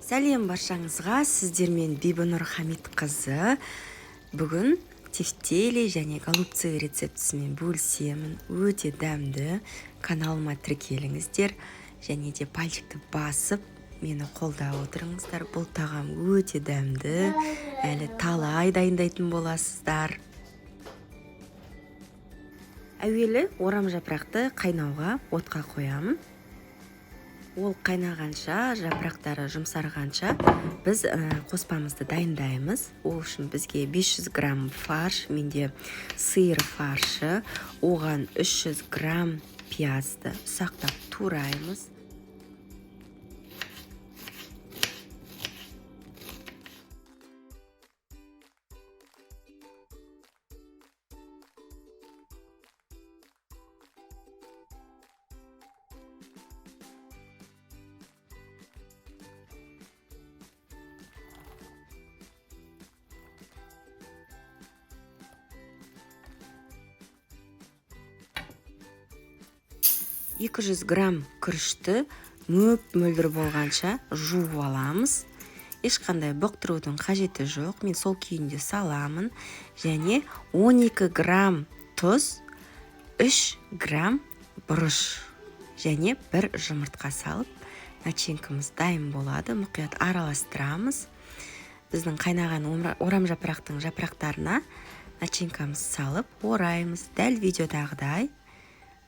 Сәлем баршаңызға, сіздермен Бибінұр Хамитқызы. Бүгін тефтели және голубцы рецептісімен бөлісемін. Өте дәмді. Каналыма тіркеліңіздер және де пальчикті басып, мені қолдап отырыңыздар. Бұл тағам өте дәмді. Әлі талай дайындайтын боласыздар. Әуелі орам жапырақты қайнауға отқа қоямын. Ол қайнағанша, жапырақтары жұмсарғанша біз қоспамызды дайындаймыз. Ол үшін бізге 500 грамм фарш, менде сиыр фаршы, оған 300 грамм пиязды ұсақтап тураймыз. Екі 200 грамм күрішті мөп-мөлдір болғанша жуып аламыз. Ешқандай бұқтырудың қажеті жоқ. Мен сол күйінде саламын. Және 12 грамм тұз, 3 грамм бұрыш және бір жұмыртқа салып, начинкамыз дайын болады. Мұқият араластырамыз. Біздің қайнаған орам жапырақтың жапырақтарына начинкамыз салып ораймыз. Дәл видеодағыдай.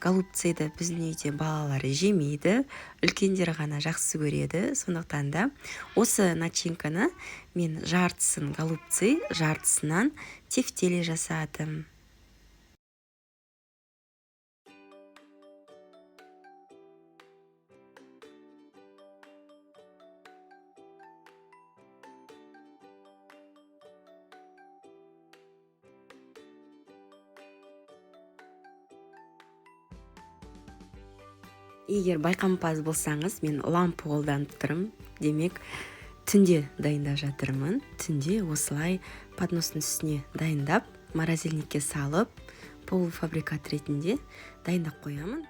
Голубцыйды біздің үйде балалары жемейді, үлкендер ғана жақсы көреді. Сондықтан да осы начинканы мен жартысын голубцы, жартысынан тефтели жасадым. Егер байқампаз болсаңыз, мен лампы қолданып тұрмын. Демек, түнде дайындап жатырмын. Түнде осылай подностың үстіне дайындап, морозильникке салып, полуфабрикат ретінде дайындап қоямын.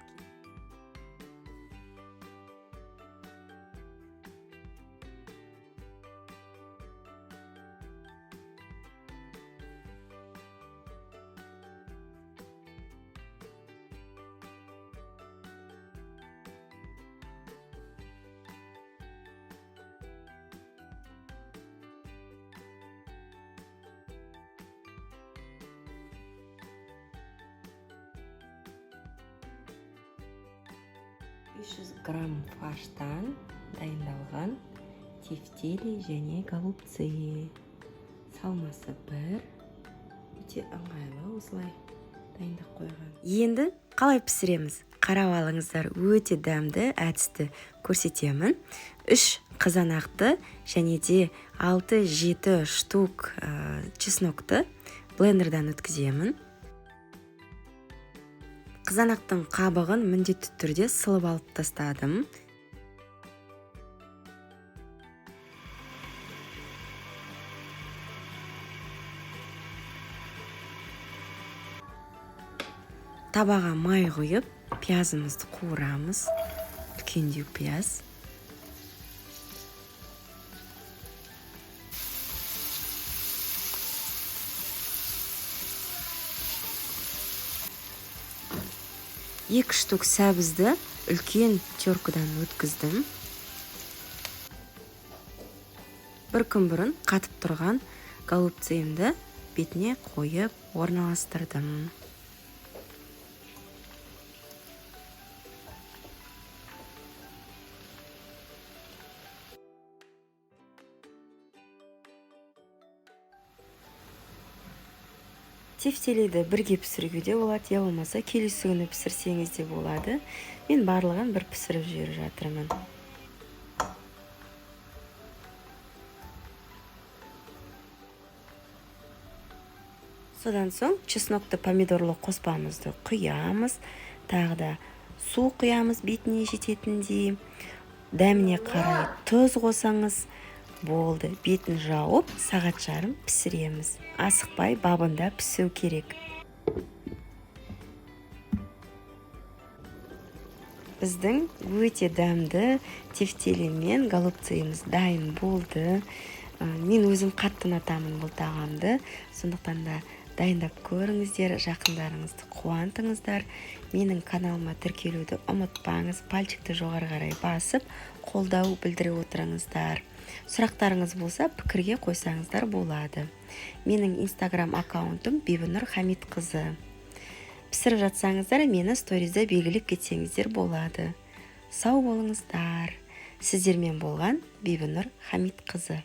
Грамм фарштан дайындалған тефтели және голубцы. Салмасы бір. Өте ыңғайлы осылай дайындап қойған. Енді қалай пісіреміз? Қарап алыңыздар, өте дәмді әдісті көрсетемін. 3 қызанақты және де 6-7 штук чеснокты блендердан өткіземін. Қызанақтың қабығын міндетті түрде сылып алып тастадым. Табаға май құйып, пиязымызды қуырамыз. Үлкендеу пияз. Екі штук сәбізді үлкен теркадан өткіздім. Бір күн бұрын қатып тұрған голубцыйымды бетіне қойып орналастырдым. Тефтелиді бірге пісіруге де болады, я болмаса келесі күні пісірсеңіз де болады. Мен барлығын бір пісіріп жіберіп жатырмын. Содан соң чеснокты помидорлы қоспамызды құямыз. Тағы да су құямыз бетіне жететіндей. Дәміне қарай тұз қосаңыз болды. Бетін жауып, сағат жарым пісіреміз. Асықпай бабында пісу керек. біздің өте дәмді тефтели мен голубцыйымыз дайын болды. Мен өзім қатты ұнатамын бұл тағамды. Сондықтан да дайындап көріңіздер, жақындарыңызды қуантыңыздар. Менің каналыма тіркелуді ұмытпаңыз. Пальчикті жоғары қарай басып, қолдау білдіре отырыңыздар. Сұрақтарыңыз болса, пікірге қойсаңыздар болады. Менің инстаграм аккаунтым Бибінұр Хамитқызы. Пісіріп жатсаңыздар, мені сторизде белгілеп кетсеңіздер болады. Сау болыңыздар. Сіздермен болған Бибінұр Хамитқызы.